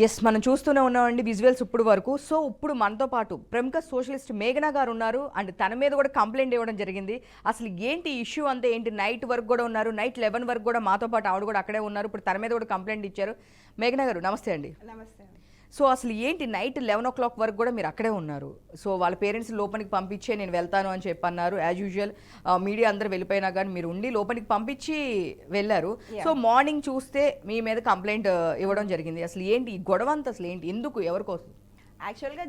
Yes మనం చూస్తూనే ఉన్నామండి విజువల్స్ ఇప్పుడు వరకు. సో ఇప్పుడు మనతో పాటు ప్రముఖ సోషలిస్ట్ మేఘనా గారు ఉన్నారు. అండ్ తన మీద కూడా కంప్లైంట్ ఇవ్వడం జరిగింది. అసలు ఏంటి ఇష్యూ అంతే ఏంటి, నైట్ వరకు కూడా ఉన్నారు, నైట్ 11 వరకు కూడా మాతో పాటు ఆవిడ కూడా అక్కడే ఉన్నారు. ఇప్పుడు తన మీద కూడా కంప్లైంట్ ఇచ్చారు. మేఘనా గారు నమస్తే అండి. నమస్తే అండి. సో అసలు ఏంటి నైట్ 11 o'clock వరకు కూడా మీరు అక్కడే ఉన్నారు. సో వాళ్ళ పేరెంట్స్ లోపలికి పంపించే నేను వెళ్తాను అని చెప్పన్నారు. యాజ్ యూజువల్ మీడియా అందరూ వెళ్ళిపోయినా కానీ మీరు ఉండి లోపలికి పంపించి వెళ్ళారు. సో మార్నింగ్ చూస్తే మీ మీద కంప్లైంట్ ఇవ్వడం జరిగింది. అసలు ఏంటి ఈ గొడవ అంతా, అసలు ఏంటి, ఎందుకు, ఎవరి కోసం? యాక్చువల్గా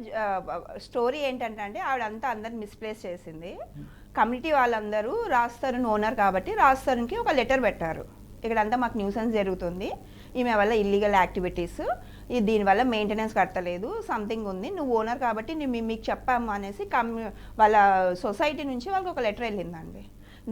స్టోరీ ఏంటంటే అండి, ఆవిడంతా అందరిని మిస్ప్లేస్ చేసింది. కమ్యూనిటీ వాళ్ళందరూ రాజ్ ఓనర్ కాబట్టి రాజ్ తరుణ్కి ఒక లెటర్ పెట్టారు. ఇక్కడంతా మాకు న్యూసెన్స్ జరుగుతుంది, ఈమె వల్ల ఇల్లీగల్ యాక్టివిటీస్, దీనివల్ల మెయింటెనెన్స్ కట్టలేదు, సంథింగ్ ఉంది, నువ్వు ఓనర్ కాబట్టి మీకు చెప్పాము అనేసి వాళ్ళ సొసైటీ నుంచి వాళ్ళకి ఒక లెటర్ వెళ్ళిందండి.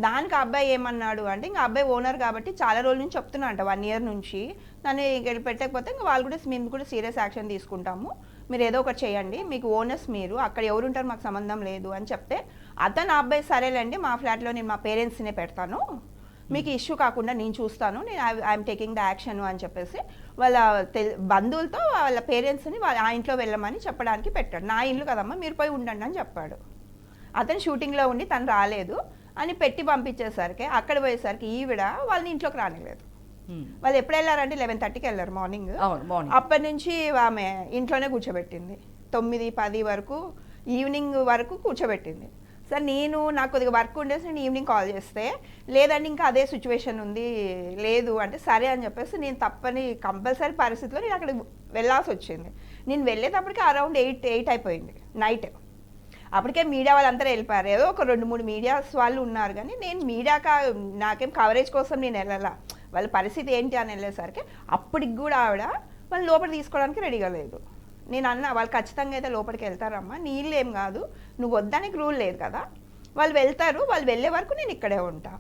దానికి అబ్బాయి ఏమన్నాడు అంటే, ఇంకా అబ్బాయి ఓనర్ కాబట్టి చాలా రోజుల నుంచి చెప్తున్నా అంట, 1 year నుంచి నన్ను పెట్టకపోతే ఇంకా వాళ్ళు కూడా మేము కూడా సీరియస్ యాక్షన్ తీసుకుంటాము, మీరు ఏదో ఒకటి చేయండి, మీకు ఓనర్స్ మీరు, అక్కడ ఎవరు ఉంటారు మాకు సంబంధం లేదు అని చెప్తే అతను అబ్బాయి సరేలేండి మా ఫ్లాట్లో నేను మా పేరెంట్స్నే పెడతాను, మీకు ఇష్యూ కాకుండా నేను చూస్తాను, నేను ఐఎమ్ టేకింగ్ ద యాక్షన్ అని చెప్పేసి వాళ్ళ బంధువులతో వాళ్ళ పేరెంట్స్ని ఆ ఇంట్లో వెళ్ళమని చెప్పడానికి పెట్టాడు. నా ఇల్లు కదమ్మా మీరు పోయి ఉండండి అని చెప్పాడు. అతను షూటింగ్లో ఉండి తను రాలేదు అని పెట్టి పంపించేసరికి అక్కడ పోయేసరికి ఈవిడ వాళ్ళని ఇంట్లోకి రానిలేదు. వాళ్ళు ఎప్పుడు వెళ్ళారంటే 11:30కి వెళ్ళారు మార్నింగ్. అప్పటి నుంచి ఆమె ఇంట్లోనే కూర్చోబెట్టింది, 9-10 వరకు ఈవినింగ్ వరకు కూర్చోబెట్టింది. సార్ నాకు కొద్దిగా వర్క్ ఉండేసి నేను ఈవినింగ్ కాల్ చేస్తే లేదండి ఇంకా అదే సిచ్యువేషన్ ఉంది, లేదు అంటే సరే అని చెప్పేసి నేను తప్పని కంపల్సరీ పరిస్థితిలో నేను అక్కడ వెళ్ళాల్సి వచ్చింది. నేను వెళ్ళేటప్పటికి అరౌండ్ 8 అయిపోయింది నైట్. అప్పటికే మీడియా వాళ్ళందరూ వెళ్ళిపోయారు, ఏదో ఒక 2-3 మీడియాస్ వాళ్ళు ఉన్నారు, కానీ నేను నాకేం కవరేజ్ కోసం నేను వెళ్ళాలా, వాళ్ళ పరిస్థితి ఏంటి అని వెళ్ళేసరికి అప్పటికి కూడా ఆవిడ వాళ్ళు లోపల తీసుకోవడానికి రెడీగా లేదు. నేను అన్న వాళ్ళు ఖచ్చితంగా అయితే లోపలికి వెళ్తారమ్మా, నీళ్ళు ఏం కాదు, నువ్వు వద్దానికి రూల్ లేదు కదా, వాళ్ళు వెళ్తారు, వాళ్ళు వెళ్ళే వరకు నేను ఇక్కడే ఉంటా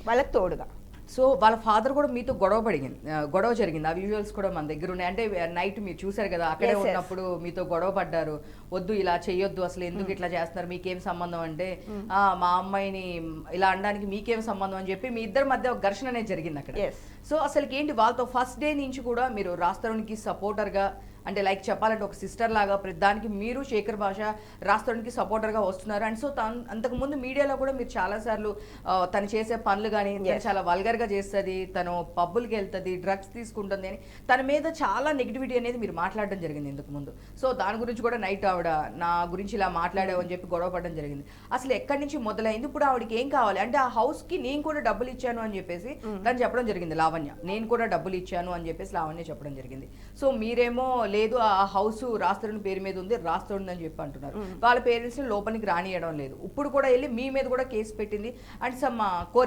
వాళ్ళకి తోడుగా. సో వాళ్ళ ఫాదర్ కూడా మీతో గొడవ జరిగింది. ఆ విజువల్స్ కూడా మన దగ్గర ఉన్నాయి. అంటే నైట్ మీరు చూసారు కదా, అక్కడే ఉన్నప్పుడు మీతో గొడవ పడ్డారు, వద్దు ఇలా చెయ్యొద్దు, అసలు ఎందుకు ఇట్లా చేస్తున్నారు, మీకేం సంబంధం అంటే మా అమ్మాయిని ఇలా అనడానికి మీకేం సంబంధం అని చెప్పి మీ ఇద్దరి మధ్య ఒక ఘర్షణ అనేది జరిగింది అక్కడ. సో అసలుకి ఏంటి వాళ్ళతో ఫస్ట్ డే నుంచి కూడా మీరు రాజ్ తరుణ్కి సపోర్టర్గా, అంటే లైక్ చెప్పాలంటే ఒక సిస్టర్ లాగా దానికి మీరు శేఖర్ భాష రాజ్ తరుణ్కి సపోర్టర్గా వస్తున్నారు. అండ్ సో అంతకుముందు మీడియాలో కూడా మీరు చాలాసార్లు తను చేసే పనులు కానీ చాలా వల్గర్గా చేస్తుంది, తను పబ్బులకి వెళ్తుంది, డ్రగ్స్ తీసుకుంటుంది అని తన మీద చాలా నెగిటివిటీ అనేది మీరు మాట్లాడడం జరిగింది ఇంతకు ముందు. సో దాని గురించి కూడా నైట్ ఆవిడ నా గురించి ఇలా మాట్లాడావని చెప్పి గొడవ పడడం జరిగింది. అసలు ఎక్కడి నుంచి మొదలైంది, ఇప్పుడు ఆవిడకి ఏం కావాలి అంటే ఆ హౌస్కి నేను కూడా డబ్బులు ఇచ్చాను అని చెప్పేసి తను చెప్పడం జరిగింది. లావణ్య నేను కూడా డబ్బులు ఇచ్చాను అని చెప్పేసి లావణ్య చెప్పడం జరిగింది. సో మీరేమో లేదు ఆ హౌస్ రాజ్ తరుణ్ పేరు మీద ఉంది, రాజ్ తరుణ్ అని చెప్పి అంటున్నారు. వాళ్ళ పేరెంట్స్ లోపలికి రానియడం లేదు. ఇప్పుడు కూడా వెళ్ళి మీ మీద కూడా కేసు పెట్టింది, అండ్ సమ్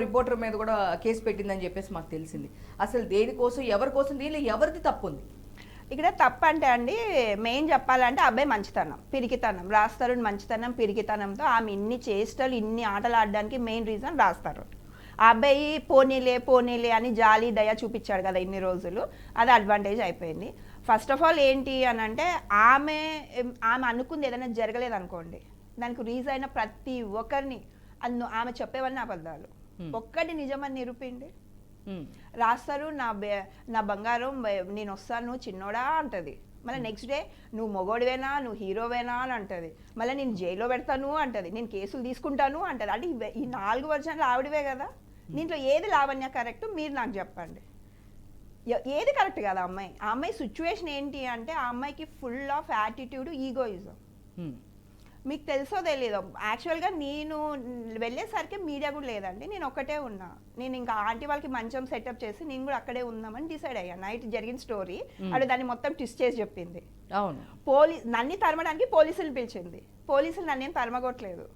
రిపోర్టర్ మీద కూడా కేసు పెట్టింది అని చెప్పేసి మాకు తెలిసింది. అసలు దేనికోసం, ఎవరి కోసం, దీనిలో ఎవరిది తప్పు ఉంది? ఇక్కడ తప్పు అంటే అండి, మెయిన్ చెప్పాలంటే అబ్బాయి మంచితనం, పిరికితనం, రాజ్ తరుణ్ మంచితనం పిరికితనంతో ఆమె ఇన్ని చేష్టలు ఇన్ని ఆటలు ఆడడానికి మెయిన్ రీజన్ రాజ్ తరుణ్. ఆ అబ్బాయి పోనీలే అని జాలి దయ చూపించాడు కదా ఇన్ని రోజులు, అది అడ్వాంటేజ్ అయిపోయింది. ఫస్ట్ ఆఫ్ ఆల్ ఏంటి అని అంటే ఆమె అనుకుంది ఏదైనా జరగలేదు అనుకోండి, దానికి రీజన్ అయిన ప్రతి ఒక్కరిని ఆమె చెప్పేవన్నీ అబద్ధాలు, ఒక్కటి నిజమని నిరూపిండి. రాస్తారు నా బంగారం నేను వస్తాను చిన్నోడా అంటది, మళ్ళీ నెక్స్ట్ డే నువ్వు మొగోడివేనా, నువ్వు హీరోవేనా అని అంటది, మళ్ళీ నేను జైల్లో పెడతాను అంటది, నేను కేసులు తీసుకుంటాను అంటది. అంటే ఈ 4 వర్షన్లు ఆవిడవే కదా, దీంట్లో ఏది లావణ్య కరెక్ట్ మీరు నాకు చెప్పండి, ఏది కరెక్ట్ కదా? ఆ అమ్మాయి సిచ్యువేషన్ ఏంటి అంటే ఆ అమ్మాయికి ఫుల్ ఆఫ్ యాటిట్యూడ్, ఈగోయిజం. మీకు తెలుసో తెలీదు, యాక్చువల్గా నేను వెళ్ళేసరికి మీడియా కూడా లేదండి, నేను ఒక్కటే ఉన్నా. నేను ఇంకా ఆంటీ వాళ్ళకి మంచం సెటప్ చేసి నేను కూడా అక్కడే ఉందామని డిసైడ్ అయ్యాను. నైట్ జరిగిన స్టోరీ అక్కడ దాన్ని మొత్తం ట్విస్ట్ చేసి చెప్పింది. నన్ను తరమడానికి పోలీసులు పిలిచింది, పోలీసులు నన్నేం తరమగొట్టలేదు.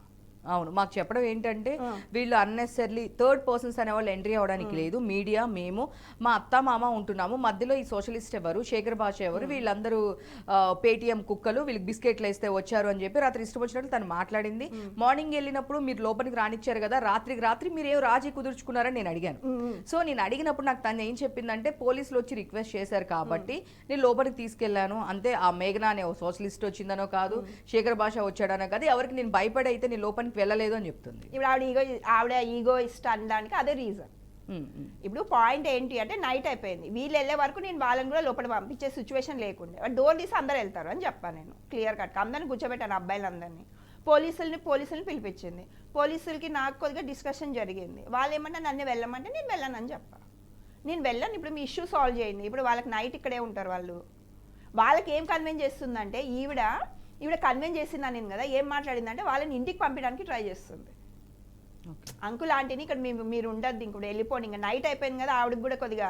అవును, మాకు చెప్పడం ఏంటంటే వీళ్ళు అన్నెసర్లీ థర్డ్ పర్సన్స్ అనేవాళ్ళు ఎంట్రీ అవ్వడానికి లేదు, మీడియా మేము మా అత్త మామ ఉంటున్నాము, మధ్యలో ఈ సోషలిస్ట్ ఎవరు, శేఖర్ భాష ఎవరు, వీళ్ళందరూ పేటిఎం కుక్కలు, వీళ్ళకి బిస్కెట్లు వేస్తే వచ్చారు అని చెప్పి రాత్రి ఇష్టం వచ్చినట్లు తను మాట్లాడింది. మార్నింగ్ వెళ్ళినప్పుడు మీరు లోపలికి రానిచ్చారు కదా, రాత్రి మీరు ఏం రాజీ కుదుర్చుకున్నారని నేను అడిగాను. సో నేను అడిగినప్పుడు నాకు తను ఏం చెప్పిందంటే పోలీసులు వచ్చి రిక్వెస్ట్ చేశారు కాబట్టి నేను లోపలికి తీసుకెళ్లాను అంతే, ఆ మేఘనా అనే సోషలిస్ట్ వచ్చిందనో కాదు, శేఖర్ భాష వచ్చాడనో కాదు, ఎవరికి నేను భయపడి అయితే నేను లోపలికి వెళ్ళలేదు అని చెప్తుంది. ఇప్పుడు ఆవిడ ఈగో ఇష్ట అనడానికి అదే రీజన్. ఇప్పుడు పాయింట్ ఏంటి అంటే నైట్ అయిపోయింది, వీళ్ళు వెళ్ళే వరకు నేను వాళ్ళని కూడా లోపల పంపించే సిచ్యువేషన్ లేకుండా డోర్ తీసి అందరు వెళ్తారు అని చెప్పాను నేను క్లియర్ కట్. అందరిని కూర్చోబెట్టాను అబ్బాయిలందరినీ. పోలీసుల్ని పిలిపించింది. పోలీసులకి నాకు కొద్దిగా డిస్కషన్ జరిగింది. వాళ్ళు ఏమన్నా నన్ను వెళ్ళమంటే నేను వెళ్ళానని చెప్పా. నేను వెళ్ళాను, ఇప్పుడు మీ ఇష్యూ సాల్వ్ చేయండి. ఇప్పుడు వాళ్ళకి నైట్ ఇక్కడే ఉంటారు వాళ్ళు. వాళ్ళకి ఏం కన్విన్స్ చేస్తుందంటే ఈవిడ కన్విన్స్ చేసిందా నేను కదా, ఏం మాట్లాడిందంటే వాళ్ళని ఇంటికి పంపించడానికి ట్రై చేస్తుంది. అంకుల్ ఆంటీని ఇక్కడ మీరు ఉండద్దు, ఇంకోటి వెళ్ళిపోండి, ఇంకా నైట్ అయిపోయింది కదా, ఆవిడకి కూడా కొద్దిగా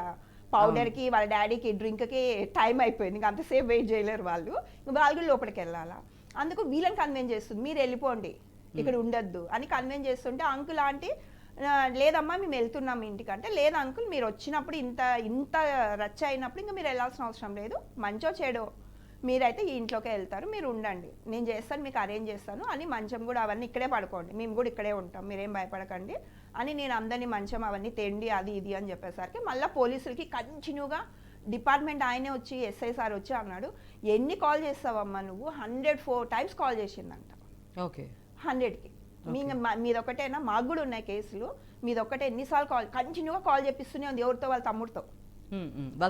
పౌడర్కి వాళ్ళ డాడీకి డ్రింక్కి టైం అయిపోయింది, ఇంకా అంతసేపు వెయిట్ చేయలేరు వాళ్ళు, ఇంకా వాళ్ళు కూడా లోపలికి వెళ్ళాలా. అందుకు వీళ్ళని కన్విన్స్ చేస్తుంది, మీరు వెళ్ళిపోండి ఇక్కడ ఉండొద్దు అని కన్విన్స్ చేస్తుంటే అంకుల్ ఆంటీ లేదమ్మా మేము వెళ్తున్నాం ఇంటికంటే, లేదు అంకుల్ మీరు వచ్చినప్పుడు ఇంత రచ్చ అయినప్పుడు ఇంకా మీరు వెళ్ళాల్సిన అవసరం లేదు, మంచో చెడో మీరైతే ఈ ఇంట్లోకే వెళ్తారు, మీరు ఉండండి, నేను చేస్తాను, మీకు అరేంజ్ చేస్తాను అని, మంచం కూడా అవన్నీ ఇక్కడే పడుకోండి, మేము కూడా ఇక్కడే ఉంటాం, మీరేం భయపడకండి అని నేను అందరినీ మంచం అవన్నీ తెండి అది ఇది అని చెప్పేసరికి మళ్ళీ పోలీసులకి కంటిన్యూగా డిపార్ట్మెంట్ ఆయనే వచ్చి ఎస్ఐ సార్ వచ్చి అన్నాడు, ఎన్ని కాల్ చేస్తావమ్మా నువ్వు, 104 times కాల్ చేసిందంట. ఓకే, 100కి మీదొక్కటేనా, మాకు కూడా ఉన్నాయి కేసులు, మీదొక్కటే ఎన్నిసార్లు కంటిన్యూగా కాల్ చేపిస్తూనే ఉంది, ఎవరితో వాళ్ళ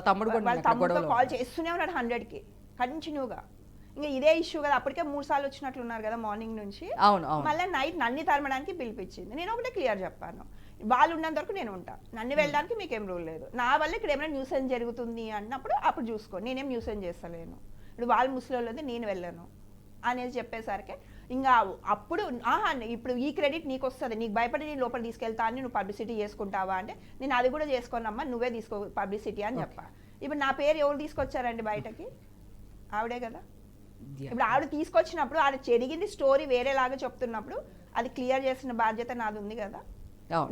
తమ్ముడితో కాల్ చేస్తూనే ఉన్నాడు 100కి కంటిన్యూగా. ఇంకా ఇదే ఇష్యూ కదా, అప్పటికే 3 సార్లు వచ్చినట్లున్నారు కదా మార్నింగ్ నుంచి, మళ్ళీ నైట్ నన్ను తరమడానికి పిలిపించింది. నేను ఒకటే క్లియర్ చెప్పాను, వాళ్ళు ఉన్నంత వరకు నేను ఉంటా, నన్ను వెళ్ళడానికి మీకేం రూల్ లేదు, నా వల్ల ఇక్కడ ఏమైనా న్యూసెన్స్ జరుగుతుంది అన్నప్పుడు అప్పుడు చూసుకో, నేనేం న్యూసెన్స్ చేస్తలేను, ఇప్పుడు వాళ్ళు ముసలి నేను వెళ్ళను అనేది చెప్పేసరికి ఇంకా అప్పుడు ఇప్పుడు ఈ క్రెడిట్ నీకు వస్తుంది, నీకు భయపడి నేను లోపల తీసుకెళ్తా అని నువ్వు పబ్లిసిటీ చేసుకుంటావా అంటే, నేను అది కూడా చేసుకోనమ్మా, నువ్వే తీసుకో పబ్లిసిటీ అని చెప్పా. ఇప్పుడు నా పేరు ఎవరు తీసుకొచ్చారండి బయటకి, ఆవిడే కదా. ఇప్పుడు ఆవిడ తీసుకొచ్చినప్పుడు ఆవిడ జరిగింది స్టోరీ వేరేలాగా చెప్తున్నప్పుడు అది క్లియర్ చేసిన బాధ్యత నాది ఉంది కదా,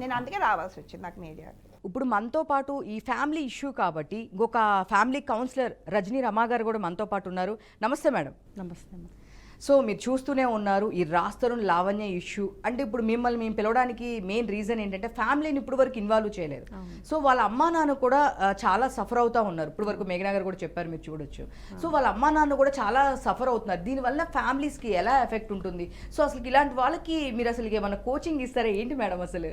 నేను అందుకే రావాల్సి వచ్చింది నాకు మీడియా. ఇప్పుడు మనతో పాటు ఈ ఫ్యామిలీ ఇష్యూ కాబట్టి ఇంకొక ఫ్యామిలీ కౌన్సిలర్ రజనీ రమా గారు కూడా మనతో పాటు ఉన్నారు. నమస్తే మేడం. నమస్తే. సో మీరు చూస్తూనే ఉన్నారు ఈ రాస్తరుణ్ లావణ్య ఇష్యూ అంటే, ఇప్పుడు మిమ్మల్ని మేము పిలవడానికి మెయిన్ రీజన్ ఏంటంటే ఫ్యామిలీని ఇప్పుడు వరకు ఇన్వాల్వ్ చేయలేదు. సో వాళ్ళ అమ్మా నాన్న కూడా చాలా సఫర్ అవుతూ ఉన్నారు. ఇప్పుడు వరకు మేఘనా గారు కూడా చెప్పారు, మీరు చూడొచ్చు. సో వాళ్ళ అమ్మా నాన్న కూడా చాలా సఫర్ అవుతున్నారు. దీనివల్ల ఫ్యామిలీస్కి ఎలా ఎఫెక్ట్ ఉంటుంది? సో అసలు ఇలాంటి వాళ్ళకి మీరు అసలు ఏమైనా కోచింగ్ ఇస్తారా ఏంటి మేడం? అసలు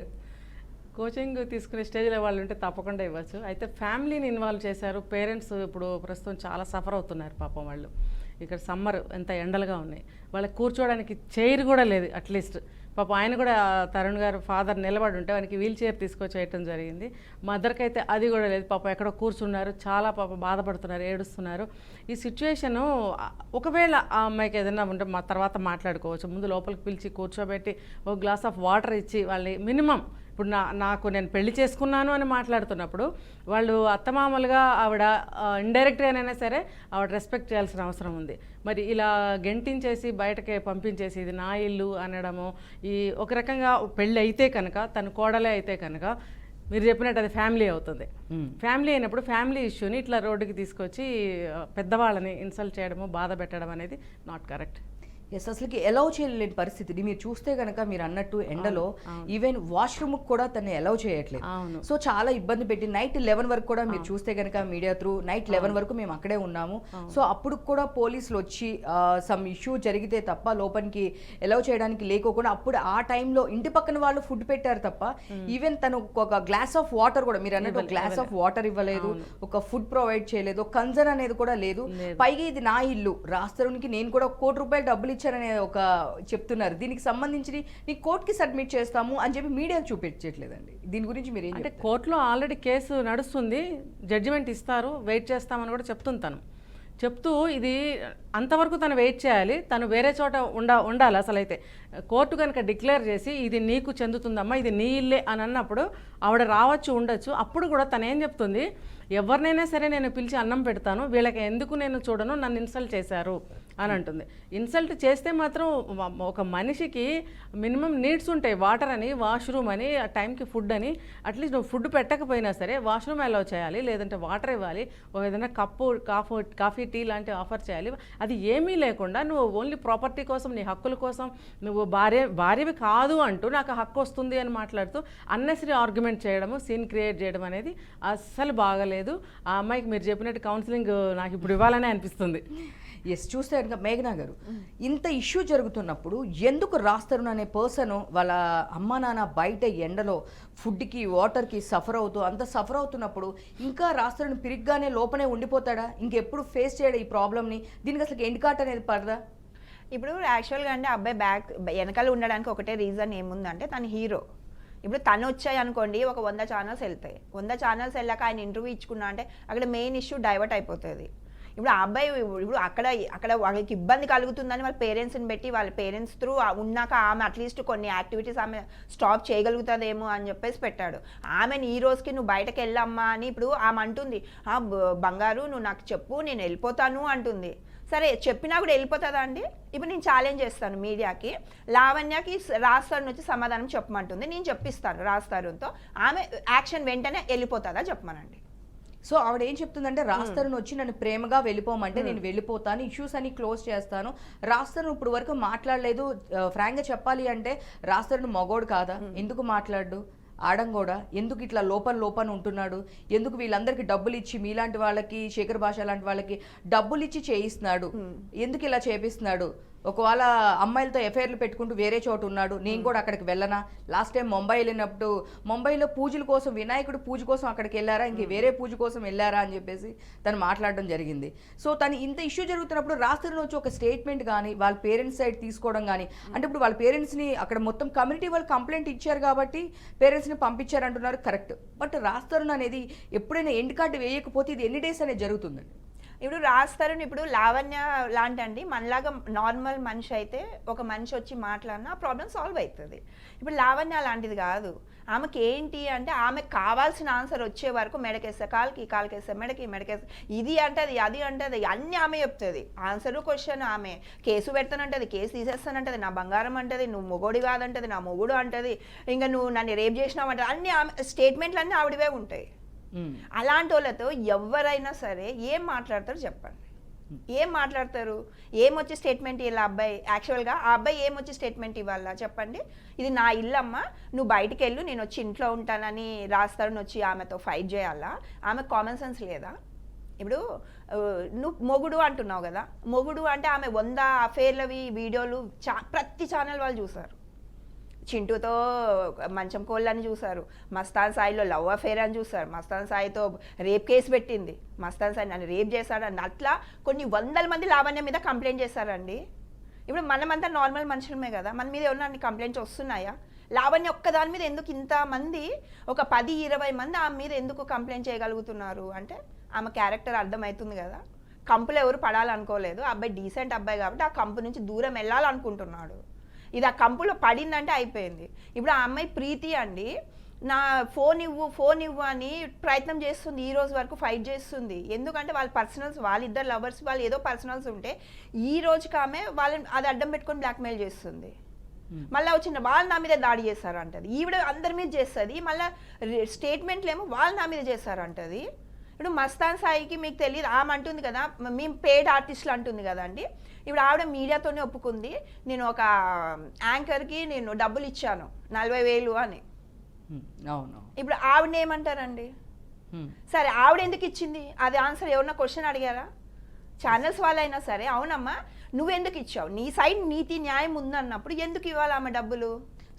కోచింగ్ తీసుకునే స్టేజ్లో వాళ్ళు ఉంటే తప్పకుండా ఇవ్వచ్చు. అయితే ఫ్యామిలీని ఇన్వాల్వ్ చేశారు. పేరెంట్స్ ఇప్పుడు ప్రస్తుతం చాలా సఫర్ అవుతున్నారు పాపం. వాళ్ళు ఇక్కడ సమ్మర్ ఎంత ఎండలుగా ఉన్నాయి, వాళ్ళకి కూర్చోవడానికి చైర్ కూడా లేదు. అట్లీస్ట్ పాపం ఆయన కూడా తరుణ్ గారు ఫాదర్ నిలబడి ఉంటే ఆయనకి వీల్ చైర్ తీసుకొచ్చేయటం జరిగింది. మదర్కి అయితే అది కూడా లేదు. పాపం ఎక్కడో కూర్చున్నారు, చాలా పాపం బాధపడుతున్నారు, ఏడుస్తున్నారు. ఈ సిచ్యువేషను ఒకవేళ ఆ అమ్మాయికి ఏదైనా ఉంటే మా తర్వాత మాట్లాడుకోవచ్చు. ముందు లోపలికి పిలిచి కూర్చోబెట్టి ఒక గ్లాస్ ఆఫ్ వాటర్ ఇచ్చి వాళ్ళని మినిమం ఇప్పుడు నాకు నేను పెళ్లి చేసుకున్నాను అని మాట్లాడుతున్నప్పుడు వాళ్ళు అత్తమామలుగా ఆవిడ ఇండైరెక్ట్గానైనా సరే ఆవిడ రెస్పెక్ట్ చేయాల్సిన అవసరం ఉంది. మరి ఇలా గెంటించేసి బయటకే పంపించేసి ఇది నా ఇల్లు అనడము, ఈ ఒక రకంగా పెళ్ళి అయితే కనుక తను కోడలే అయితే కనుక మీరు చెప్పినట్టు అది ఫ్యామిలీ అవుతుంది. ఫ్యామిలీ అయినప్పుడు ఫ్యామిలీ ఇష్యూని ఇట్లా రోడ్డుకి తీసుకొచ్చి పెద్దవాళ్ళని ఇన్సల్ట్ చేయడము, బాధ పెట్టడం అనేది నాట్ కరెక్ట్. ఎస్, అసలుకి ఎలౌ చేయలేని పరిస్థితి. మీరు చూస్తే కనుక మీరు అన్నట్టు ఎండలో ఈవెన్ వాష్రూమ్కి కూడా తను ఎలౌ చేయట్లేదు. సో చాలా ఇబ్బంది పెట్టి నైట్ 11 వరకు కూడా మీరు చూస్తే కనుక మీడియా త్రూ నైట్ 11 వరకు మేము అక్కడే ఉన్నాము. సో అప్పుడు కూడా పోలీసులు వచ్చి సమ్ ఇష్యూ జరిగితే తప్ప లోపలికి ఎలౌ చేయడానికి లేకోకుండా అప్పుడు ఆ టైంలో ఇంటి పక్కన వాళ్ళు ఫుడ్ పెట్టారు తప్ప ఈవెన్ తను ఒక గ్లాస్ ఆఫ్ వాటర్ కూడా మీరు అన్నట్టు గ్లాస్ ఆఫ్ వాటర్ ఇవ్వలేదు, ఒక ఫుడ్ ప్రొవైడ్ చేయలేదు, కన్సర్న్ అనేది కూడా లేదు. పైగా ఇది నా ఇల్లు, రాస్తరునికి నేను కూడా ₹1 కోటి డబ్బులు ఇచ్చారనే ఒక చెప్తున్నారు. దీనికి సంబంధించి నీకు కోర్టుకి సబ్మిట్ చేస్తాము అని చెప్పి మీడియా చూపించట్లేదండి. దీని గురించి మీరు అంటే కోర్టులో ఆల్రెడీ కేసు నడుస్తుంది, జడ్జిమెంట్ ఇస్తారు, వెయిట్ చేస్తామని కూడా చెప్తుంటాను. చెప్తూ ఇది అంతవరకు తను వెయిట్ చేయాలి, తను వేరే చోట ఉండాలి. అసలు అయితే కోర్టు కనుక డిక్లేర్ చేసి ఇది నీకు చెందుతుందమ్మా, ఇది నీ ఇల్లే అని అన్నప్పుడు ఆవిడ రావచ్చు, ఉండొచ్చు. అప్పుడు కూడా తను ఏం చెప్తుంది, ఎవరినైనా సరే నేను పిలిచి అన్నం పెడతాను, వీళ్ళకి ఎందుకు నేను చూడను, నన్ను ఇన్సల్ట్ చేశారు అని అంటుంది. ఇన్సల్ట్ చేస్తే మాత్రం ఒక మనిషికి మినిమం నీడ్స్ ఉంటాయి, వాటర్ అని, వాష్రూమ్ అని, ఆ టైంకి ఫుడ్ అని. అట్లీస్ట్ నువ్వు ఫుడ్ పెట్టకపోయినా సరే వాష్రూమ్ అలౌ చేయాలి, లేదంటే వాటర్ ఇవ్వాలి, ఏదైనా కప్పు కాఫీ టీ లాంటివి ఆఫర్ చేయాలి. అది ఏమీ లేకుండా నువ్వు ఓన్లీ ప్రాపర్టీ కోసం, నీ హక్కుల కోసం నువ్వు భార్యవి కాదు అంటూ నాకు హక్కు వస్తుంది అని మాట్లాడుతూ అన్నెసరీ ఆర్గ్యుమెంట్ చేయడము, సీన్ క్రియేట్ చేయడం అనేది అస్సలు బాగలేదు. ఆ అమ్మాయికి మీరు చెప్పినట్టు కౌన్సిలింగ్ నాకు ఇప్పుడు ఇవ్వాలనే అనిపిస్తుంది. ఎస్, చూస్తే కనుక మేఘనా గారు, ఇంత ఇష్యూ జరుగుతున్నప్పుడు ఎందుకు రాస్తారు అనే పర్సన్ వాళ్ళ అమ్మ నాన్న బయట ఎండలో ఫుడ్కి వాటర్కి సఫర్ అవుతూ అంత సఫర్ అవుతున్నప్పుడు ఇంకా రాస్తారని పిరిగ్గానే లోపనే ఉండిపోతాడా? ఇంకెప్పుడు ఫేస్ చేయడా ఈ ప్రాబ్లమ్ని? దీనికి అసలు ఎండ్ కార్ట్ అనేది పడదా? ఇప్పుడు యాక్చువల్గా అంటే అబ్బాయి వెనకాల ఉండడానికి ఒకటే రీజన్ ఏముందంటే తను హీరో. ఇప్పుడు తను వచ్చాయి అనుకోండి, ఒక 100 ఛానల్స్ వెళ్తాయి. 100 ఛానల్స్ వెళ్ళాక ఆయన ఇంటర్వ్యూ ఇచ్చుకున్నా అంటే అక్కడ మెయిన్ ఇష్యూ డైవర్ట్ అయిపోతుంది. ఇప్పుడు ఆ అబ్బాయి ఇప్పుడు అక్కడ వాళ్ళకి ఇబ్బంది కలుగుతుందని వాళ్ళ పేరెంట్స్ని పెట్టి వాళ్ళ పేరెంట్స్ త్రూ ఉన్నాక ఆమె అట్లీస్ట్ కొన్ని యాక్టివిటీస్ ఆమె స్టాప్ చేయగలుగుతుందేమో అని చెప్పేసి పెట్టాడు. ఆమెను ఈ రోజుకి నువ్వు బయటకు వెళ్ళమ్మా అని ఇప్పుడు ఆమె అంటుంది, బంగారు నువ్వు నాకు చెప్పు నేను వెళ్ళిపోతాను అంటుంది. సరే చెప్పినా కూడా వెళ్ళిపోతుందా అండి? ఇప్పుడు నేను ఛాలెంజ్ చేస్తాను మీడియాకి, లావణ్యకి రాస్తారుని వచ్చి సమాధానం చెప్పమంటుంది, నేను చెప్పిస్తాను రాస్తారుతో, ఆమె యాక్షన్ వెంటనే వెళ్ళిపోతుందా చెప్పమనండి. సో ఆవిడ ఏం చెప్తుందంటే రాస్తారుని వచ్చి నన్ను ప్రేమగా వెళ్ళిపోమంటే నేను వెళ్ళిపోతాను, ఇష్యూస్ అని క్లోజ్ చేస్తాను. రాస్తారుని ఇప్పుడు వరకు మాట్లాడలేదు. ఫ్రాంక్గా చెప్పాలి అంటే రాస్తారుని మగోడు కాదా? ఎందుకు మాట్లాడు? ఆడం కూడా ఎందుకు ఇట్లా లోపల ఉంటున్నాడు? ఎందుకు వీళ్ళందరికీ డబ్బులు ఇచ్చి మీలాంటి వాళ్ళకి, శేఖర్ భాష లాంటి వాళ్ళకి డబ్బులు ఇచ్చి చేయిస్తున్నాడు? ఎందుకు ఇలా చేపిస్తున్నాడు? ఒకవేళ అమ్మాయిలతో ఎఫ్ఐఆర్లు పెట్టుకుంటూ వేరే చోటు ఉన్నాడు, నేను కూడా అక్కడికి వెళ్ళనా? లాస్ట్ టైం ముంబై వెళ్ళినప్పుడు ముంబైలో పూజల కోసం, వినాయకుడు పూజ కోసం అక్కడికి వెళ్ళారా, ఇంక వేరే పూజ కోసం వెళ్ళారా అని చెప్పేసి తను మాట్లాడడం జరిగింది. సో తను ఇంత ఇష్యూ జరుగుతున్నప్పుడు రాష్ట్రంలో వచ్చి ఒక స్టేట్మెంట్ కానీ వాళ్ళ పేరెంట్స్ సైడ్ తీసుకోవడం కానీ, అంటే ఇప్పుడు వాళ్ళ పేరెంట్స్ని అక్కడ మొత్తం కమ్యూనిటీ వాళ్ళు కంప్లైంట్ ఇచ్చారు కాబట్టి పేరెంట్స్ని పంపించారంటున్నారు, కరెక్ట్. బట్ రాస్తారు అనేది ఎప్పుడైనా ఎండ్ కార్డు వేయకపోతే ఇది ఎన్ని డేస్ అనేది జరుగుతుందండి? ఇప్పుడు రాస్తారు. ఇప్పుడు లావణ్య లాంటి మనలాగా నార్మల్ మనిషి అయితే ఒక మనిషి వచ్చి మాట్లాడినా ఆ ప్రాబ్లం సాల్వ్ అవుతుంది. ఇప్పుడు లావణ్య లాంటిది కాదు. ఆమెకి ఏంటి అంటే ఆమెకు కావాల్సిన ఆన్సర్ వచ్చే వరకు మెడకేస్తా కాలుకేస్తా మెడకేస్తా, ఇది అంటది అది అంటది అన్నీ ఆమె చెప్తుంది. ఆన్సర్ క్వశ్చన్ ఆమె, కేసు పెడతానంటది, కేసు తీసేస్తానంటది, నా బంగారం అంటది, నువ్వు మొగోడి కాదంటది, నా మొగుడు అంటది, ఇంకా నువ్వు నన్ను రేప్ చేసినావు అంటది, అన్ని ఆమె స్టేట్మెంట్లు అన్నీ ఆవిడవే ఉంటాయి. అలాంటి వాళ్ళతో ఎవరైనా సరే ఏం మాట్లాడతారు చెప్పండి? ఏం మాట్లాడతారు? ఏమొచ్చి స్టేట్మెంట్ ఇవ్వాలి అబ్బాయి? యాక్చువల్గా ఆ అబ్బాయి ఏమొచ్చి స్టేట్మెంట్ ఇవ్వాలా చెప్పండి? ఇది నా ఇల్లమ్మా, నువ్వు బయటికి వెళ్ళు, నేను వచ్చి ఇంట్లో ఉంటానని రాస్తారని వచ్చి ఆమెతో ఫైట్ చేయాలా? ఆమె కామన్ సెన్స్ లేదా? ఇప్పుడు నువ్వు మొగుడు అంటున్నావు కదా, మొగుడు అంటే ఆమె 100 అఫేర్లవి వీడియోలు ప్రతి ఛానల్ వాళ్ళు చూసారు. చింటూతో మంచం కోళ్ళని చూసారు, మస్తాన్ సాయిలో లవ్ అఫేర్ అని చూసారు, మస్తాన్ సాయితో రేప్ కేసు పెట్టింది, మస్తాన్ సాయి నన్ను రేప్ చేశాడని, అట్లా కొన్ని 100 మంది లావణ్య మీద కంప్లైంట్ చేశారండి. ఇప్పుడు మనమంతా నార్మల్ మనుషులమే కదా, మన మీద ఏమన్నా కంప్లైంట్స్ వస్తున్నాయా? లావణ్య ఒక్కదాని మీద ఎందుకు ఇంతమంది, ఒక 10-20 మంది ఆమె మీద ఎందుకు కంప్లైంట్ చేయగలుగుతున్నారు అంటే ఆమె క్యారెక్టర్ అర్థమవుతుంది కదా. కంపులో ఎవరు పడాలనుకోలేదు, అబ్బాయి డీసెంట్ అబ్బాయి కాబట్టి ఆ కంపు నుంచి దూరం వెళ్ళాలనుకుంటున్నాడు. ఇది ఆ కంపులో పడిందంటే అయిపోయింది. ఇప్పుడు ఆ అమ్మాయి ప్రీతి అండి, నా ఫోన్ ఇవ్వు అని ప్రయత్నం చేస్తుంది, ఈ రోజు వరకు ఫైట్ చేస్తుంది. ఎందుకంటే వాళ్ళ పర్సనల్స్, వాళ్ళిద్దరు లవర్స్, వాళ్ళు ఏదో పర్సనల్స్ ఉంటే ఈ రోజుకి ఆమె వాళ్ళని అది అడ్డం పెట్టుకొని బ్లాక్మెయిల్ చేస్తుంది. మళ్ళీ వచ్చిన వాళ్ళు నా మీద దాడి చేశారంటది, ఈవిడ అందరి మీద చేస్తుంది, మళ్ళీ స్టేట్మెంట్లు ఏమో వాళ్ళు నా మీద చేశారంటది. ఇప్పుడు మస్తాన్ సాయికి మీకు తెలియదు, ఆమె అంటుంది కదా మేము పేడ్ ఆర్టిస్టులు అంటుంది కదా అండి. ఇప్పుడు ఆవిడ మీడియాతోనే ఒప్పుకుంది, నేను ఒక యాంకర్కి నేను డబ్బులు ఇచ్చాను 40,000 అని. ఇప్పుడు ఆవిడని ఏమంటారండి? సరే ఆవిడ ఎందుకు ఇచ్చింది అది ఆన్సర్ ఎవరన్నా క్వశ్చన్ అడిగారా? ఛానల్స్ వాళ్ళైనా సరే అవునమ్మా నువ్వెందుకు ఇచ్చావు, నీ సైడ్ నీతి న్యాయం ఉందన్నప్పుడు ఎందుకు ఇవ్వాలి ఆమె డబ్బులు?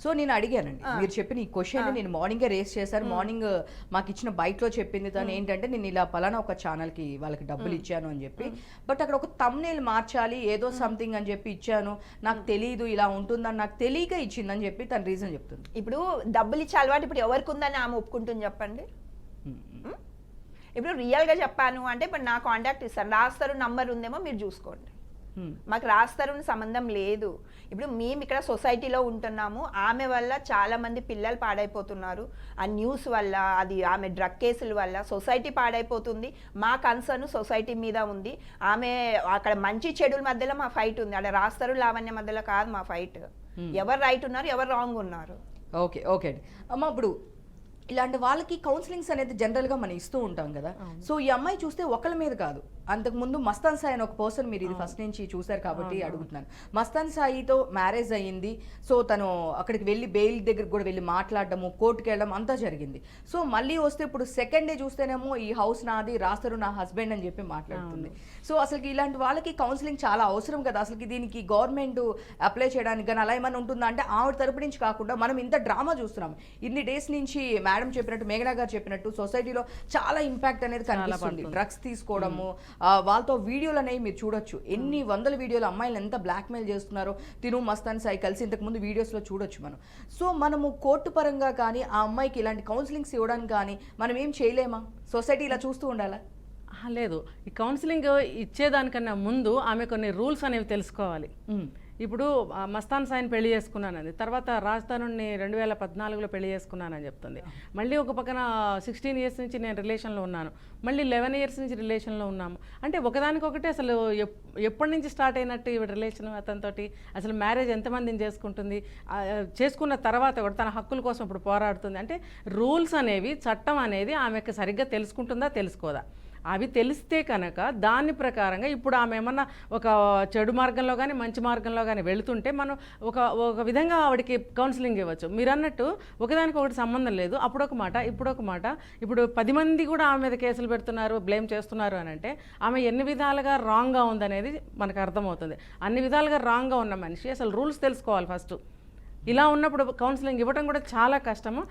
సో నేను అడిగానండి, మీరు చెప్పిన ఈ క్వశ్చన్ నేను మార్నింగే రేస్ చేశాను. మార్నింగ్ మాకు ఇచ్చిన బైక్లో చెప్పింది తను ఏంటంటే నేను ఇలా పలానా ఒక ఛానల్కి వాళ్ళకి డబ్బులు ఇచ్చాను అని చెప్పి, బట్ అక్కడ ఒక థంబ్నెయిల్ మార్చాలి ఏదో సంథింగ్ అని చెప్పి ఇచ్చాను, నాకు తెలియదు ఇలా ఉంటుందని, నాకు తెలియక ఇచ్చిందని చెప్పి తన రీజన్ చెప్తుంది. ఇప్పుడు డబ్బులు ఇచ్చే అలవాటు ఇప్పుడు ఎవరికి ఉందని ఆమె ఒప్పుకుంటుంది చెప్పండి? ఇప్పుడు రియల్గా చెప్పాను అంటే ఇప్పుడు నా కాంటాక్ట్ ఇస్తాను, రాస్తారు నంబర్ ఉందేమో మీరు చూసుకోండి, మాకు రాస్తారు సంబంధం లేదు. ఇప్పుడు మేము ఇక్కడ సొసైటీలో ఉంటున్నాము, ఆమె వల్ల చాలా మంది పిల్లలు పాడైపోతున్నారు, ఆ న్యూస్ వల్ల, అది ఆమె డ్రగ్ కేసుల వల్ల సొసైటీ పాడైపోతుంది. మా కన్సర్న్ సొసైటీ మీద ఉంది. ఆమె అక్కడ మంచి చెడుల మధ్యలో మా ఫైట్ ఉంది, అక్కడ రాస్తారు లావణ్య మధ్యలో కాదు మా ఫైట్. ఎవరు రైట్ ఉన్నారు, ఎవరు రాంగ్ ఉన్నారు. ఓకే ఓకే అమ్మ, ఇప్పుడు ఇలాంటి వాళ్ళకి కౌన్సిలింగ్స్ అనేది జనరల్గా మనం ఇస్తూ ఉంటాం కదా. సో ఈ అమ్మాయి చూస్తే ఒకళ్ళ మీద కాదు, అంతకుముందు మస్తాన్ సాయి అని ఒక పర్సన్, మీరు ఇది ఫస్ట్ నుంచి చూశారు కాబట్టి అడుగుతున్నాను. మస్తాన్ సాయితో మ్యారేజ్ అయ్యింది, సో తను అక్కడికి వెళ్ళి బెయిల్ దగ్గరికి కూడా వెళ్ళి మాట్లాడడము, కోర్టుకి వెళ్ళడం అంతా జరిగింది. సో మళ్ళీ వస్తే ఇప్పుడు సెకండ్ డే చూస్తేనేమో ఈ హౌస్ నాది, రాస్తారు నా హస్బెండ్ అని చెప్పి మాట్లాడుతుంది. సో అసలు ఇలాంటి వాళ్ళకి కౌన్సిలింగ్ చాలా అవసరం కదా. అసలు దీనికి గవర్నమెంట్ అప్లై చేయడానికి కానీ అలా ఏమైనా ఉంటుందా అంటే ఆవిడ తరపు నుంచి కాకుండా మనం ఇంత డ్రామా చూస్తున్నాం ఇన్ని డేస్ నుంచి. మేడం చెప్పినట్టు, మేఘనా గారు చెప్పినట్టు సొసైటీలో చాలా ఇంపాక్ట్ అనేది కనిపిస్తుంది. డ్రగ్స్ తీసుకోవడము, వాళ్ళతో వీడియోలు అనేవి మీరు చూడొచ్చు. ఎన్ని వందల వీడియోలు అమ్మాయిలు ఎంత బ్లాక్మెయిల్ చేస్తున్నారో తిను మస్తాన్ సాయి కలిసి ఇంతకుముందు వీడియోస్లో చూడొచ్చు మనం. సో మనము కోర్టు పరంగా కానీ ఆ అమ్మాయికి ఇలాంటి కౌన్సిలింగ్స్ ఇవ్వడానికి కానీ మనం ఏం చేయలేమా? సొసైటీ ఇలా చూస్తూ ఉండాలా? లేదు, ఈ కౌన్సిలింగ్ ఇచ్చేదానికన్నా ముందు ఆమె కొన్ని రూల్స్ అనేవి తెలుసుకోవాలి. ఇప్పుడు మస్తాన్ సాయిని పెళ్లి చేసుకున్నానండి, తర్వాత రాజధానిని 2014లో పెళ్లి చేసుకున్నానని చెప్తుంది. మళ్ళీ ఒక పక్కన 16 ఇయర్స్ నుంచి నేను రిలేషన్లో ఉన్నాను, మళ్ళీ 11 ఇయర్స్ నుంచి రిలేషన్లో ఉన్నాము. అంటే ఒకదానికొకటి అసలు ఎప్పటి నుంచి స్టార్ట్ అయినట్టు ఈ రిలేషన్ అతనితోటి, అసలు మ్యారేజ్ ఎంతమందిని చేసుకుంటుంది, చేసుకున్న తర్వాత కూడా తన హక్కుల కోసం ఇప్పుడు పోరాడుతుంది. అంటే రూల్స్ అనేవి, చట్టం అనేది ఆమెకు సరిగ్గా తెలుసుకుంటుందా తెలుసుకోదా? అవి తెలిస్తే కనుక దాని ప్రకారంగా ఇప్పుడు ఆమె ఏమన్నా ఒక చెడు మార్గంలో కానీ మంచి మార్గంలో కానీ వెళుతుంటే మనం ఒక విధంగా ఆవిడకి కౌన్సిలింగ్ ఇవ్వచ్చు. మీరు అన్నట్టు ఒకదానికొకటి సంబంధం లేదు, అప్పుడొక మాట ఇప్పుడొక మాట. ఇప్పుడు 10 మంది కూడా ఆమె మీద కేసులు పెడుతున్నారు, బ్లేమ్ చేస్తున్నారు అని అంటే ఆమె ఎన్ని విధాలుగా రాంగ్గా ఉందనేది మనకు అర్థమవుతుంది. అన్ని విధాలుగా రాంగ్గా ఉన్న మనిషి అసలు రూల్స్ తెలుసుకోవాలి ఫస్ట్. ఇలా ఉన్నప్పుడు కౌన్సిలింగ్ ఇవ్వడం కూడా చాలా కష్టము.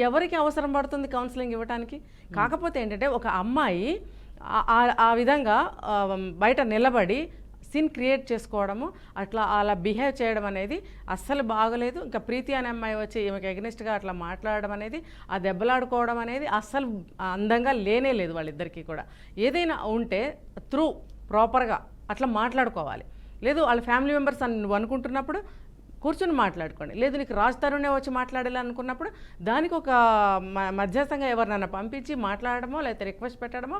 ఎవరికి అవసరం పడుతుంది కౌన్సిలింగ్ ఇవ్వడానికి? కాకపోతే ఏంటంటే ఒక అమ్మాయి ఆ విధంగా బయట నిలబడి సీన్ క్రియేట్ చేసుకోవడము, అలా బిహేవ్ చేయడం అనేది అస్సలు బాగలేదు. ఇంకా ప్రీతి అనే అమ్మాయి వచ్చి ఈమెకి ఎగనెస్ట్గా అట్లా మాట్లాడడం అనేది, ఆ దెబ్బలాడుకోవడం అనేది అస్సలు అందంగా లేనే లేదు వాళ్ళిద్దరికీ కూడా. ఏదైనా ఉంటే ప్రాపర్గా అట్లా మాట్లాడుకోవాలి. లేదు వాళ్ళ ఫ్యామిలీ మెంబర్స్ అని నువ్వు అనుకుంటున్నప్పుడు కూర్చొని మాట్లాడుకోండి. లేదు నీకు రాజధానినే వచ్చి మాట్లాడాలి అనుకున్నప్పుడు దానికి ఒక మధ్యస్థంగా ఎవరినైనా పంపించి మాట్లాడడమో, లేకపోతే రిక్వెస్ట్ పెట్టడమో,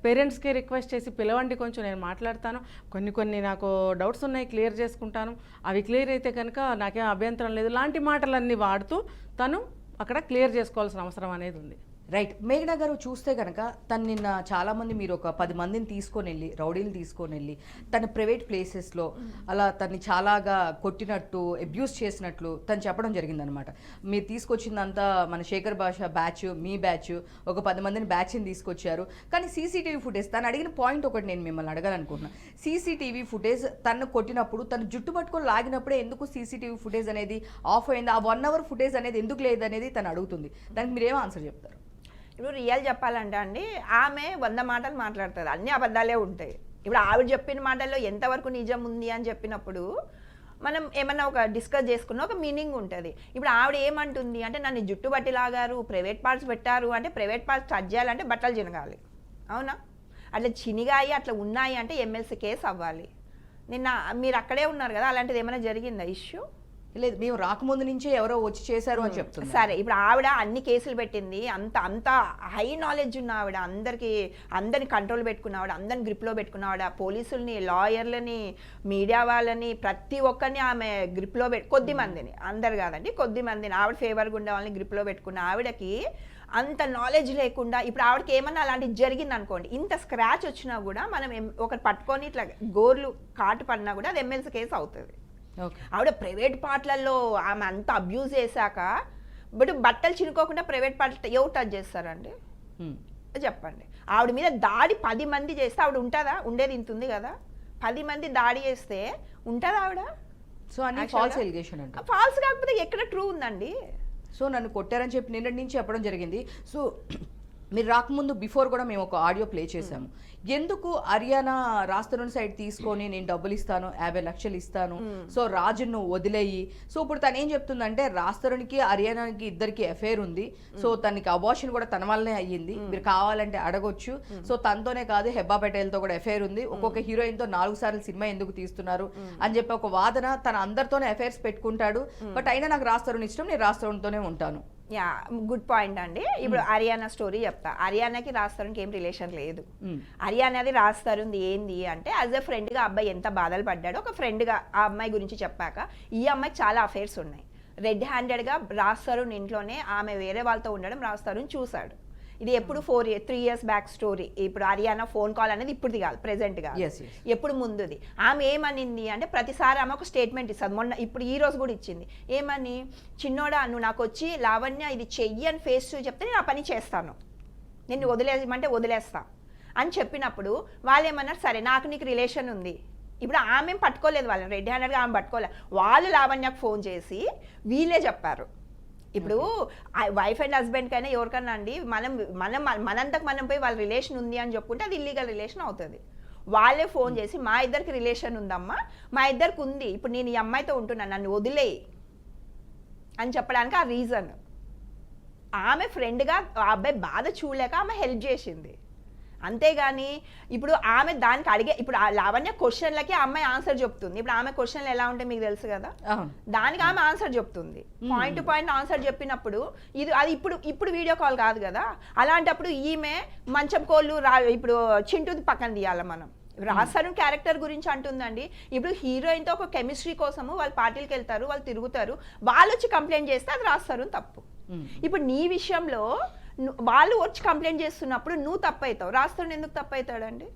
పేరెంట్స్కి రిక్వెస్ట్ చేసి పిలవండి, కొంచెం నేను మాట్లాడతాను, కొన్ని నాకు డౌట్స్ ఉన్నాయి క్లియర్ చేసుకుంటాను, అవి క్లియర్ అయితే కనుక నాకేం అభ్యంతరం లేదు, లాంటి మాటలన్నీ వాడుతూ తను అక్కడ క్లియర్ చేసుకోవాల్సిన అవసరం అనేది ఉంది. రైట్. మేఘనా గారు చూస్తే కనుక తను నిన్న చాలామంది, మీరు ఒక 10 మందిని తీసుకొని వెళ్ళి, రౌడీలు తీసుకొని వెళ్ళి తన ప్రైవేట్ ప్లేసెస్లో అలా తన్ని చాలాగా కొట్టినట్టు, అబ్యూస్ చేసినట్లు తను చెప్పడం జరిగిందనమాట. మీరు తీసుకొచ్చిందంతా మన శేఖర్ భాష బ్యాచ్, మీ బ్యాచ్, ఒక 10 మందిని బ్యాచ్ని తీసుకొచ్చారు. కానీ సీసీటీవీ ఫుటేజ్, తను అడిగిన పాయింట్ ఒకటి నేను మిమ్మల్ని అడగాలనుకుంటున్నాను. సీసీటీవీ ఫుటేజ్ తను కొట్టినప్పుడు, తను జుట్టు పట్టుకొని లాగినప్పుడే ఎందుకు సీసీటీవీ ఫుటేజ్ అనేది ఆఫ్ అయింది, ఆ 1 hour ఫుటేజ్ అనేది ఎందుకు లేదనేది తను అడుగుతుంది. దానికి మీరేమో ఆన్సర్ చెప్తారు? ఇప్పుడు రియల్ చెప్పాలంటే అండి, ఆమె 100 మాటలు మాట్లాడుతుంది, అన్ని అబద్ధాలే ఉంటాయి. ఇప్పుడు ఆవిడ చెప్పిన మాటల్లో ఎంతవరకు నిజం ఉంది అని చెప్పినప్పుడు మనం ఏమన్నా ఒక డిస్కస్ చేసుకున్న ఒక మీనింగ్ ఉంటుంది. ఇప్పుడు ఆవిడ ఏమంటుంది అంటే నన్ను జుట్టు బట్టి లాగారు, ప్రైవేట్ పార్ట్స్ పెట్టారు అంటే, ప్రైవేట్ పార్ట్స్ టచ్ చేయాలంటే బట్టలు చినగాలి, అవునా? అట్లా చినిగాయి అట్లా ఉన్నాయి అంటే ఎమ్మెల్సీ కేసు అవ్వాలి. నిన్న మీరు అక్కడే ఉన్నారు కదా, అలాంటిది ఏమైనా జరిగిందా ఇష్యూ? లేదు, మేము రాకముందు నుంచే ఎవరో వచ్చి చేశారు అని చెప్తున్నారు. సరే, ఇప్పుడు ఆవిడ అన్ని కేసులు పెట్టింది, అంత హై నాలెడ్జ్ ఉన్న ఆవిడ, అందరిని కంట్రోల్ పెట్టుకున్న ఆవిడ, అందరిని గ్రిప్లో పెట్టుకున్న ఆవిడ, పోలీసుల్ని, లాయర్లని, మీడియా వాళ్ళని, ప్రతి ఒక్కరిని ఆమె గ్రిప్లో కొద్ది మందిని, అందరు కాదండి, కొద్ది మందిని ఆవిడ ఫేవర్గా ఉండే వాళ్ళని గ్రిప్లో పెట్టుకున్న ఆవిడకి అంత నాలెడ్జ్ లేకుండా ఇప్పుడు ఆవిడకి ఏమన్నా అలాంటిది జరిగింది అనుకోండి, ఇంత స్క్రాచ్ వచ్చినా కూడా మనం ఒకరు పట్టుకొని ఇట్లా గోర్లు కాటు పడినా కూడా అది ఎమ్మెల్సీ కేసు అవుతుంది. ఆవిడ ప్రైవేట్ పార్ట్లలో ఆమె అంత అబ్యూజ్ చేశాక బట్టలు చినుకోకుండా ప్రైవేట్ పార్ట్ ఎవరు టచ్ చేస్తారండి చెప్పండి? ఆవిడ మీద దాడి 10 మంది చేస్తే ఆవిడ ఉంటుందా? ఉండేది ఇంత ఉంది కదా, 10 మంది దాడి చేస్తే ఉంటుందా ఆవిడ? సో అన్ని ఫాల్స్ ఎలిగేషన్ అంటే, ఫాల్స్ కాకపోతే ఎక్కడ ట్రూ ఉందండి? సో నన్ను కొట్టారని చెప్పి నిన్నటి నుంచి చెప్పడం జరిగింది. సో మీరు రాకముందు బిఫోర్ కూడా మేము ఒక ఆడియో ప్లే చేశాము. ఎందుకు హర్యానా రాస్తరుని సైడ్ తీసుకొని నేను డబ్బులు ఇస్తాను, 50 లక్షలు ఇస్తాను, సో రాజును వదిలేయి. సో ఇప్పుడు తను ఏం చెప్తుందంటే రాస్తరునికి హర్యానాకి ఇద్దరికి అఫేర్ ఉంది, సో తనకి అబార్షన్ కూడా తన వల్లనే అయ్యింది, మీరు కావాలంటే అడగొచ్చు. సో తనతోనే కాదు హెబ్బా పటేల్తో కూడా అఫేర్ ఉంది, ఒక్కొక్క హీరోయిన్తో 4 సార్లు సినిమా ఎందుకు తీస్తున్నారు అని చెప్పి ఒక వాదన. తన అందరితోనే అఫేర్స్ పెట్టుకుంటాడు, బట్ అయినా నాకు రాస్తరుని ఇష్టం, నేను రాస్తరునితోనే ఉంటాను. యా, గుడ్ పాయింట్ అండి. ఇప్పుడు హర్యానా స్టోరీ చెప్తా. హర్యానాకి రాస్తరునికి ఏం రిలేషన్ లేదు. హర్యానాది రాస్తరుంది ఏంది అంటే, యాజ్ ఎ ఫ్రెండ్గా అబ్బాయి ఎంత బాధలు పడ్డాడో ఒక ఫ్రెండ్గా ఆ అమ్మాయి గురించి చెప్పాక, ఈ అమ్మాయికి చాలా అఫైర్స్ ఉన్నాయి. రెడ్ హ్యాండెడ్గా రాస్తరుని ఇంట్లోనే ఆమె వేరే వాళ్ళతో ఉండడం రాస్తరుని చూశాడు. ఇది ఎప్పుడు 3 years బ్యాక్ స్టోరీ. ఇప్పుడు హరియానా ఫోన్ కాల్ అనేది ఇప్పుడుది కాదు, ప్రెసెంట్ కాదు, Yes, yes. ఎప్పుడు ముందుది. ఆమె ఏమనింది అంటే ప్రతిసారి ఆమె ఒక స్టేట్మెంట్ ఇస్తుంది. మొన్న ఇప్పుడు ఈ రోజు కూడా ఇచ్చింది. ఏమని, చిన్నోడా నువ్వు నాకు వచ్చి లావణ్య ఇది చెయ్యి అని ఫేస్ చూసి చెప్తే నేను ఆ పని చేస్తాను, నిన్ను వదిలేయమంటే వదిలేస్తా అని చెప్పినప్పుడు వాళ్ళు ఏమన్నారు, సరే నాకు నీకు రిలేషన్ ఉంది. ఇప్పుడు ఆమె పట్టుకోలేదు, వాళ్ళని రెడ్ హ్యాండెడ్గా ఆమె పట్టుకోలేదు. వాళ్ళు లావణ్యకు ఫోన్ చేసి వీళ్ళే చెప్పారు. ఇప్పుడు వైఫ్ అండ్ హస్బెండ్ కైనా ఎవరికన్నా అండి, మనంతకు మనం పోయి వాళ్ళ రిలేషన్ ఉంది అని చెప్పుకుంటే అది ఇల్లీగల్ రిలేషన్ అవుతుంది. వాళ్ళే ఫోన్ చేసి మా ఇద్దరికి రిలేషన్ ఉందమ్మా, మా ఇద్దరికి ఉంది, ఇప్పుడు నేను ఈ అమ్మాయితో ఉంటున్నాను, నన్ను వదిలేయి అని చెప్పడానికి ఆ రీజన్. ఆమె ఫ్రెండ్గా ఆ అబ్బాయి బాధ చూడలేక ఆమె హెల్ప్ చేసింది. అంతేగాని ఇప్పుడు ఆమె దానికి అడిగే, ఇప్పుడు ఆ లావణ్య క్వశ్చన్లకి ఆ అమ్మాయి ఆన్సర్ చెప్తుంది. ఇప్పుడు ఆమె క్వశ్చన్లు ఎలా ఉంటాయి మీకు తెలుసు కదా, దానికి ఆమె ఆన్సర్ చెప్తుంది. పాయింట్ టు పాయింట్ ఆన్సర్ చెప్పినప్పుడు అది ఇప్పుడు వీడియో కాల్ కాదు కదా. అలాంటప్పుడు ఈమె మంచం కోళ్ళు ఇప్పుడు చింటూది పక్కన తీయాలి మనం. రాస్తారు క్యారెక్టర్ గురించి అంటుందండి. ఇప్పుడు హీరోయిన్తో ఒక కెమిస్ట్రీ కోసము వాళ్ళు పార్టీలకు వెళ్తారు, వాళ్ళు తిరుగుతారు, వాళ్ళు వచ్చి కంప్లైంట్ చేస్తే అది రాస్తారు తప్పు. ఇప్పుడు నీ విషయంలో వాళ్ళు వచ్చి కంప్లైంట్ చేస్తున్నప్పుడు నువ్వు తప్పు అవుతావు, రాస్తాడు ఎందుకు తప్పు అవుతాడండి?